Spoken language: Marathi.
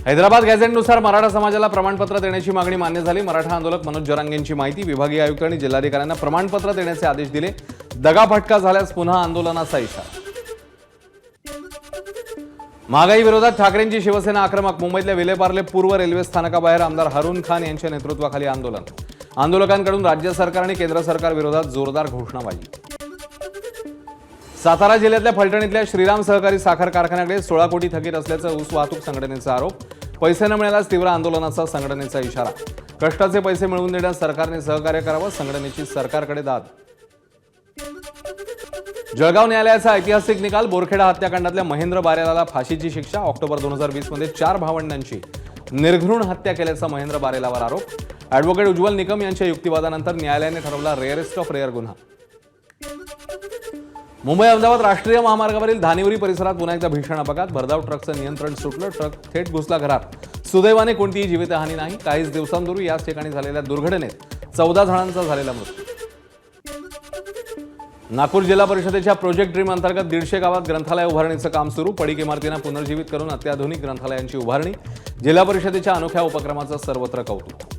हैदराबाद गॅझेटनुसार मराठा समाजाला प्रमाणपत्र देण्याची मागणी मान्य झाली। मराठा आंदोलक मनोज जरांगेंची माहिती। विभागीय आयुक्त आणि जिल्हाधिकाऱ्यांना प्रमाणपत्र देण्याचे आदेश दिले। दगाफटका झाल्यास पुन्हा आंदोलनाचा इशारा। महागाई विरोधात ठाकरेंची शिवसेना आक्रमक। मुंबईतल्या विलेपार्ले पूर्व रेल्वे स्थानकाबाहेर आमदार हारून खान यांच्या नेतृत्वाखाली आंदोलन। आंदोलकांकडून राज्य सरकार आणि केंद्र सरकार विरोधात जोरदार घोषणाबाजी। सातारा जिल्ह्यातल्या फलटणीतल्या श्रीराम सहकारी साखर कारखान्याकडे 16 कोटी थकीत असल्याचा ऊस वाहतूक संघटनेचा आरोप। पैसे न मिळाल्यास तीव्र आंदोलनाचा संघटनेचा इशारा। कष्टाचे पैसे मिळवून देण्यास सरकारने सहकार्य करावं, संघटनेची सरकारकडे दाद। जळगाव न्यायालयाचा ऐतिहासिक निकाल। बोरखेडा हत्याकांडातल्या महेंद्र बारेलाला फाशीची शिक्षा। ऑक्टोबर 2020 मध्ये 4 भावंडांची निर्घृण हत्या केल्याचा महेंद्र बारेलावर आरोप। ॲडव्होकेट उज्ज्वल निकम यांच्या युक्तिवादानंतर न्यायालयाने ठरवला रेअरेस्ट ऑफ रेअर गुन्हा। मुंबई अहमदाबाद राष्ट्रीय महामार्गावरील धानिवरी परिसरात पुन्हा एकदा भीषण अपघात। भरधाव ट्रकचं नियंत्रण सुटलं, ट्रक थेट घुसला घरात। सुदैवाने कोणतीही जीवितहानी नाही। काहीच दिवसांपूर्वी याच ठिकाणी झालेल्या दुर्घटनेत 14 जणांचा झालेला मृत्यू। नागपूर जिल्हा परिषदेच्या प्रोजेक्ट ड्रीम अंतर्गत 150 गावात ग्रंथालय उभारणीचं काम सुरू। पडीक इमारतींना पुनर्जीवित करून अत्याधुनिक ग्रंथालयांची उभारणी। जिल्हा परिषदेच्या अनोख्या उपक्रमाचं सर्वत्र कौतुक।